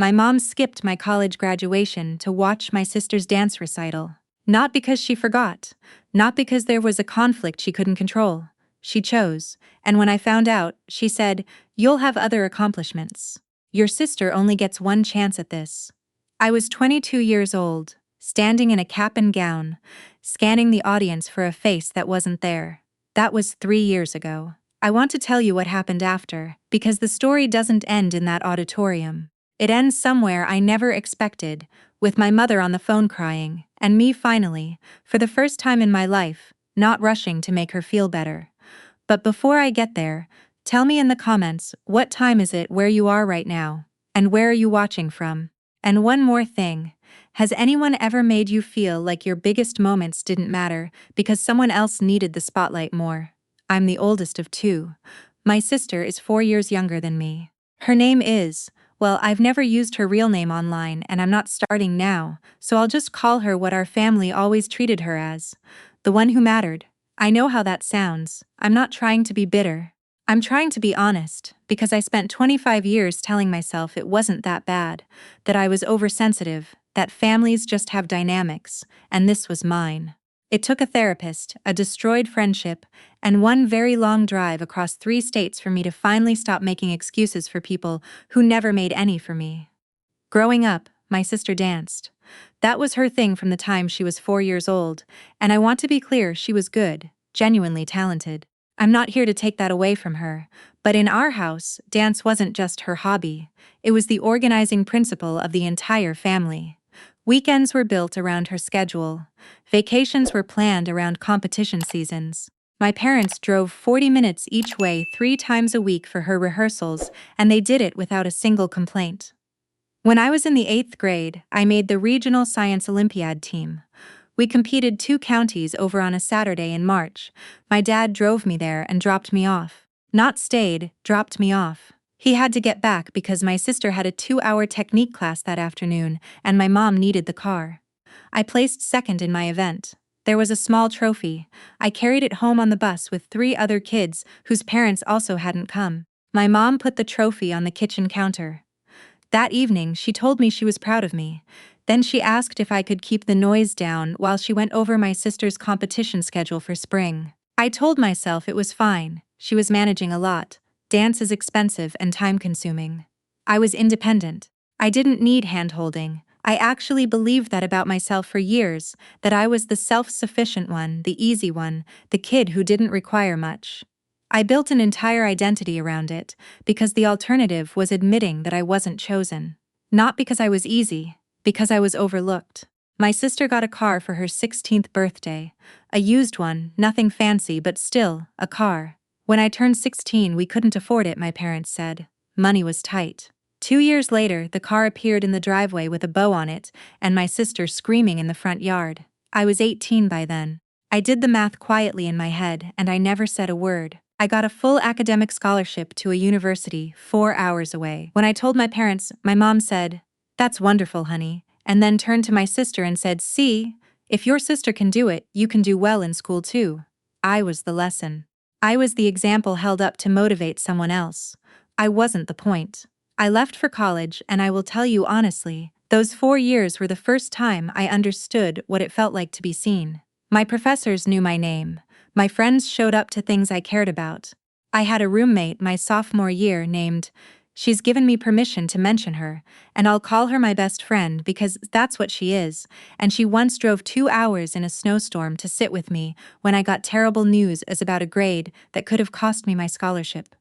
My mom skipped my college graduation to watch my sister's dance recital. Not because she forgot, not because there was a conflict she couldn't control. She chose, and when I found out, she said, "You'll have other accomplishments. Your sister only gets one chance at this." I was 22 years old, standing in a cap and gown, scanning the audience for a face that wasn't there. That was 3 years ago. I want to tell you what happened after, because the story doesn't end in that auditorium. It ends somewhere I never expected, with my mother on the phone crying, and me finally, for the first time in my life, not rushing to make her feel better. But before I get there, tell me in the comments, what time is it where you are right now? And where are you watching from? And one more thing, has anyone ever made you feel like your biggest moments didn't matter because someone else needed the spotlight more? I'm the oldest of two. My sister is 4 years younger than me. Her name is, well, I've never used her real name online and I'm not starting now, so I'll just call her what our family always treated her as. The one who mattered. I know how that sounds. I'm not trying to be bitter. I'm trying to be honest, because I spent 25 years telling myself it wasn't that bad, that I was oversensitive, that families just have dynamics, and this was mine. It took a therapist, a destroyed friendship, and one very long drive across 3 states for me to finally stop making excuses for people who never made any for me. Growing up, my sister danced. That was her thing from the time she was 4 years old, and I want to be clear, she was good, genuinely talented. I'm not here to take that away from her, but in our house, dance wasn't just her hobby. It was the organizing principle of the entire family. Weekends were built around her schedule. Vacations were planned around competition seasons. My parents drove 40 minutes each way 3 times a week for her rehearsals, and they did it without a single complaint. When I was in the 8th grade, I made the regional science Olympiad team. We competed 2 counties over on a Saturday in March. My dad drove me there and dropped me off. Not stayed, dropped me off. He had to get back because my sister had a 2-hour technique class that afternoon, and my mom needed the car. I placed second in my event. There was a small trophy. I carried it home on the bus with 3 other kids whose parents also hadn't come. My mom put the trophy on the kitchen counter. That evening, she told me she was proud of me. Then she asked if I could keep the noise down while she went over my sister's competition schedule for spring. I told myself it was fine. She was managing a lot. Dance is expensive and time-consuming. I was independent. I didn't need hand-holding. I actually believed that about myself for years, that I was the self-sufficient one, the easy one, the kid who didn't require much. I built an entire identity around it, because the alternative was admitting that I wasn't chosen. Not because I was easy, because I was overlooked. My sister got a car for her 16th birthday. A used one, nothing fancy but still, a car. When I turned 16 we couldn't afford it, my parents said. Money was tight. 2 years later the car appeared in the driveway with a bow on it, and my sister screaming in the front yard. I was 18 by then. I did the math quietly in my head and I never said a word. I got a full academic scholarship to a university 4 hours away. When I told my parents, my mom said, "That's wonderful, honey," and then turned to my sister and said, "See, if your sister can do it, you can do well in school too." I was the lesson. I was the example held up to motivate someone else. I wasn't the point. I left for college, and I will tell you honestly, those 4 years were the first time I understood what it felt like to be seen. My professors knew my name. My friends showed up to things I cared about. I had a roommate my sophomore year named, she's given me permission to mention her, and I'll call her my best friend because that's what she is, and she once drove 2 hours in a snowstorm to sit with me when I got terrible news as about a grade that could have cost me my scholarship.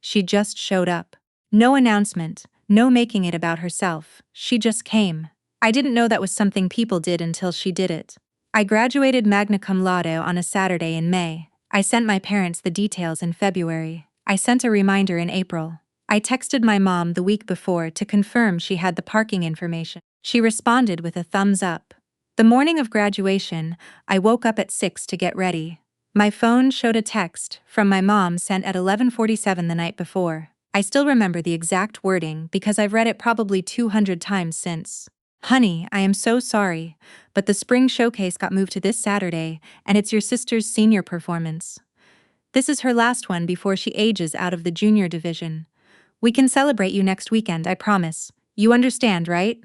She just showed up. No announcement, no making it about herself, she just came. I didn't know that was something people did until she did it. I graduated magna cum laude on a Saturday in May. I sent my parents the details in February. I sent a reminder in April. I texted my mom the week before to confirm she had the parking information. She responded with a thumbs up. The morning of graduation, I woke up at 6 to get ready. My phone showed a text from my mom sent at 11:47 the night before. I still remember the exact wording because I've read it probably 200 times since. "Honey, I am so sorry, but the spring showcase got moved to this Saturday, and it's your sister's senior performance. This is her last one before she ages out of the junior division. We can celebrate you next weekend, I promise. You understand, right?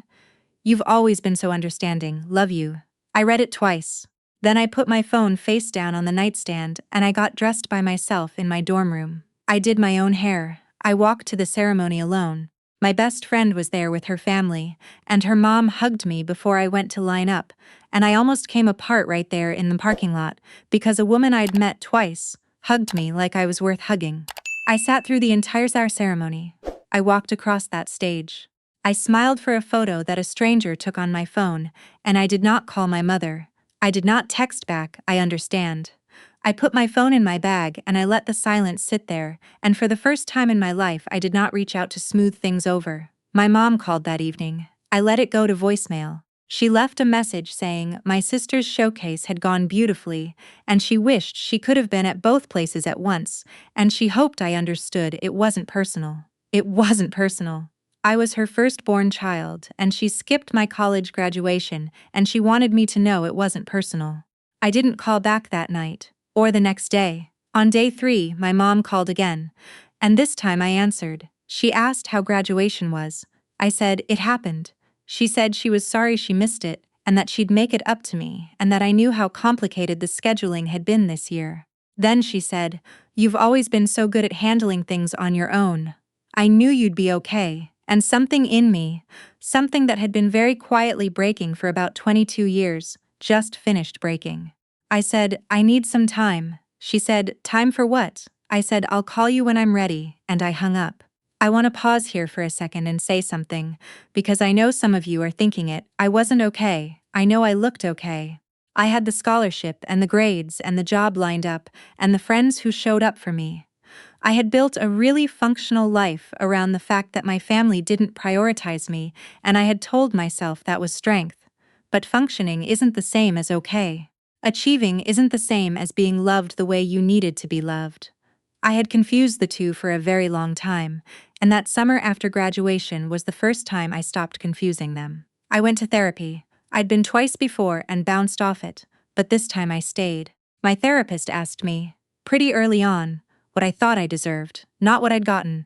You've always been so understanding, love you. I read it twice. Then I put my phone face down on the nightstand and I got dressed by myself in my dorm room. I did my own hair. I walked to the ceremony alone. My best friend was there with her family, and her mom hugged me before I went to line up, and I almost came apart right there in the parking lot because a woman I'd met twice hugged me like I was worth hugging. I sat through the entire ceremony. I walked across that stage. I smiled for a photo that a stranger took on my phone, and I did not call my mother. I did not text back, I understand. I put my phone in my bag and I let the silence sit there, and for the first time in my life I did not reach out to smooth things over. My mom called that evening. I let it go to voicemail. She left a message saying my sister's showcase had gone beautifully, and she wished she could have been at both places at once, and she hoped I understood it wasn't personal. It wasn't personal. I was her firstborn child, and she skipped my college graduation, and she wanted me to know it wasn't personal. I didn't call back that night, or the next day. On day 3, my mom called again, and this time I answered. She asked how graduation was. I said it happened. She said she was sorry she missed it, and that she'd make it up to me, and that I knew how complicated the scheduling had been this year. Then she said, "You've always been so good at handling things on your own. I knew you'd be okay." And something in me, something that had been very quietly breaking for about 22 years, just finished breaking. I said, "I need some time." She said, "Time for what?" I said, "I'll call you when I'm ready," and I hung up. I want to pause here for a second and say something, because I know some of you are thinking it. I wasn't okay. I know I looked okay. I had the scholarship and the grades and the job lined up and the friends who showed up for me. I had built a really functional life around the fact that my family didn't prioritize me, and I had told myself that was strength. But functioning isn't the same as okay. Achieving isn't the same as being loved the way you needed to be loved. I had confused the two for a very long time, and that summer after graduation was the first time I stopped confusing them. I went to therapy. I'd been twice before and bounced off it, but this time I stayed. My therapist asked me, pretty early on, what I thought I deserved, not what I'd gotten,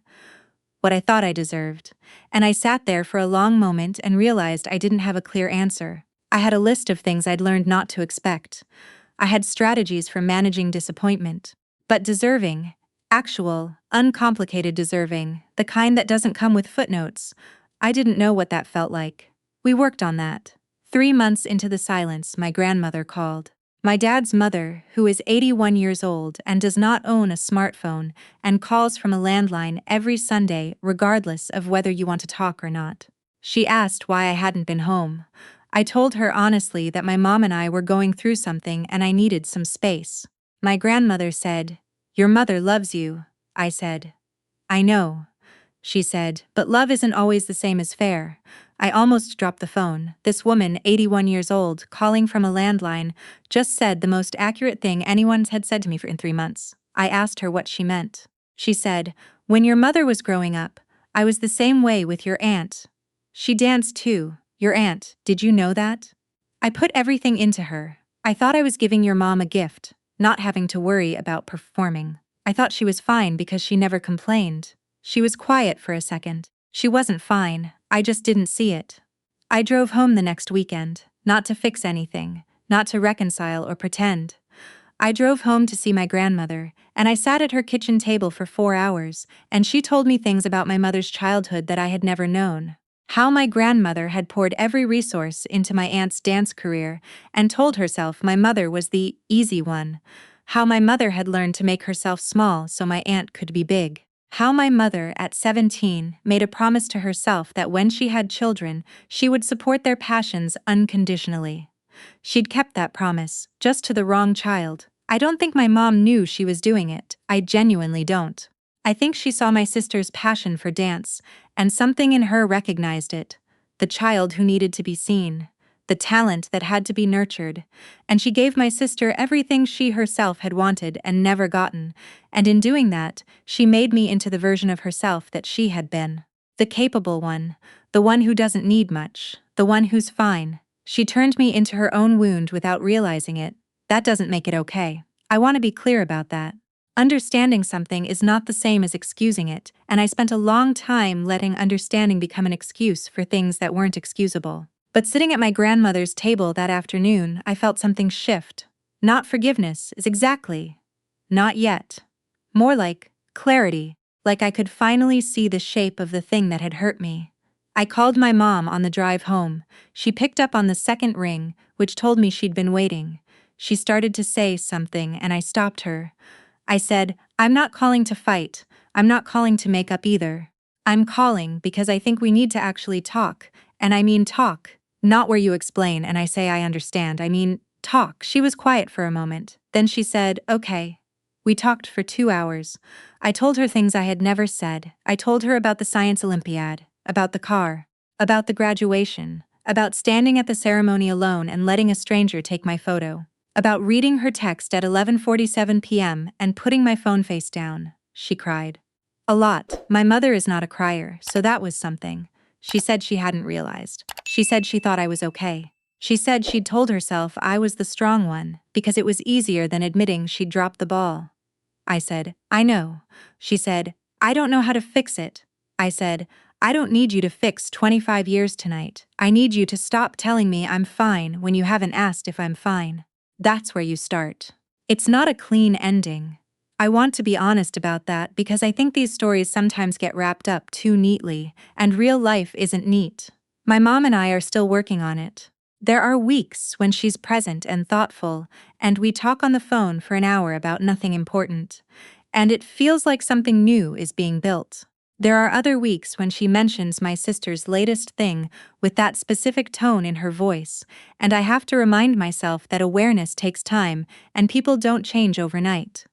what I thought I deserved. And I sat there for a long moment and realized I didn't have a clear answer. I had a list of things I'd learned not to expect. I had strategies for managing disappointment. But deserving, actual, uncomplicated deserving, the kind that doesn't come with footnotes, I didn't know what that felt like. We worked on that. 3 months into the silence, my grandmother called. My dad's mother, who is 81 years old and does not own a smartphone and calls from a landline every Sunday regardless of whether you want to talk or not. She asked why I hadn't been home. I told her honestly that my mom and I were going through something and I needed some space. My grandmother said, "Your mother loves you," I said. "I know," she said, "but love isn't always the same as fair." I almost dropped the phone. This woman, 81 years old, calling from a landline, just said the most accurate thing anyone had said to me in 3 months. I asked her what she meant. She said, "When your mother was growing up, I was the same way with your aunt. She danced too, your aunt, did you know that?" I put everything into her. I thought I was giving your mom a gift, not having to worry about performing. I thought she was fine because she never complained. She was quiet for a second. She wasn't fine, I just didn't see it. I drove home the next weekend, not to fix anything, not to reconcile or pretend. I drove home to see my grandmother, and I sat at her kitchen table for 4 hours, and she told me things about my mother's childhood that I had never known. How my grandmother had poured every resource into my aunt's dance career and told herself my mother was the easy one. How my mother had learned to make herself small so my aunt could be big. How my mother, at 17, made a promise to herself that when she had children, she would support their passions unconditionally. She'd kept that promise, just to the wrong child. I don't think my mom knew she was doing it. I genuinely don't. I think she saw my sister's passion for dance, and something in her recognized it. The child who needed to be seen. The talent that had to be nurtured, and she gave my sister everything she herself had wanted and never gotten, and in doing that, she made me into the version of herself that she had been. The capable one, the one who doesn't need much, the one who's fine. She turned me into her own wound without realizing it. That doesn't make it okay. I want to be clear about that. Understanding something is not the same as excusing it, and I spent a long time letting understanding become an excuse for things that weren't excusable. But sitting at my grandmother's table that afternoon, I felt something shift. Not forgiveness is exactly. Not yet. More like clarity, like I could finally see the shape of the thing that had hurt me. I called my mom on the drive home. She picked up on the second ring, which told me she'd been waiting. She started to say something, and I stopped her. I said, "I'm not calling to fight. I'm not calling to make up either. I'm calling because I think we need to actually talk, and I mean talk. Not where you explain and I say I understand, I mean talk." She was quiet for a moment. Then she said, "Okay." We talked for 2 hours. I told her things I had never said. I told her about the science Olympiad, about the car, about the graduation, about standing at the ceremony alone and letting a stranger take my photo, about reading her text at 11:47 p.m. and putting my phone face down. She cried. A lot. My mother is not a crier, so that was something. She said she hadn't realized. She said she thought I was okay. She said she'd told herself I was the strong one, because it was easier than admitting she'd dropped the ball. I said, "I know." She said, "I don't know how to fix it." I said, "I don't need you to fix 25 years tonight. I need you to stop telling me I'm fine when you haven't asked if I'm fine." That's where you start. It's not a clean ending. I want to be honest about that because I think these stories sometimes get wrapped up too neatly, and real life isn't neat. My mom and I are still working on it. There are weeks when she's present and thoughtful, and we talk on the phone for an hour about nothing important, and it feels like something new is being built. There are other weeks when she mentions my sister's latest thing with that specific tone in her voice, and I have to remind myself that awareness takes time and people don't change overnight.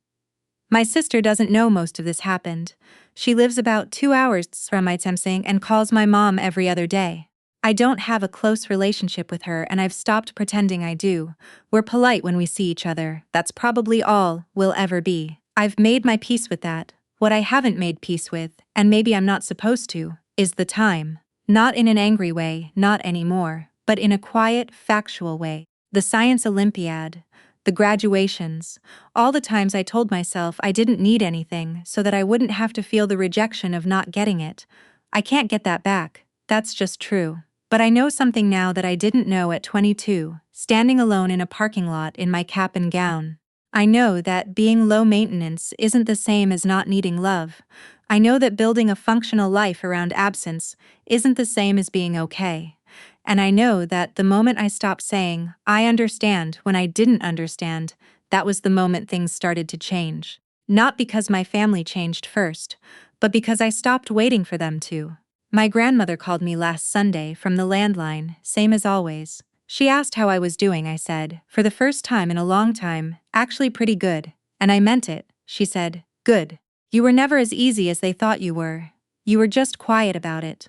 My sister doesn't know most of this happened. She lives about 2 hours from my Tsemsing and calls my mom every other day. I don't have a close relationship with her and I've stopped pretending I do. We're polite when we see each other. That's probably all we'll ever be. I've made my peace with that. What I haven't made peace with, and maybe I'm not supposed to, is the time. Not in an angry way, not anymore, but in a quiet, factual way. The science Olympiad, the graduations, all the times I told myself I didn't need anything so that I wouldn't have to feel the rejection of not getting it. I can't get that back, that's just true. But I know something now that I didn't know at 22, standing alone in a parking lot in my cap and gown. I know that being low maintenance isn't the same as not needing love. I know that building a functional life around absence isn't the same as being okay. And I know that the moment I stopped saying, "I understand," when I didn't understand, that was the moment things started to change. Not because my family changed first, but because I stopped waiting for them to. My grandmother called me last Sunday from the landline, same as always. She asked how I was doing. I said, for the first time in a long time, actually pretty good. And I meant it. She said, "Good. You were never as easy as they thought you were. You were just quiet about it."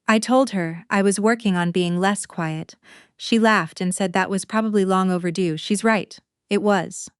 I told her I was working on being less quiet. She laughed and said that was probably long overdue. She's right. It was.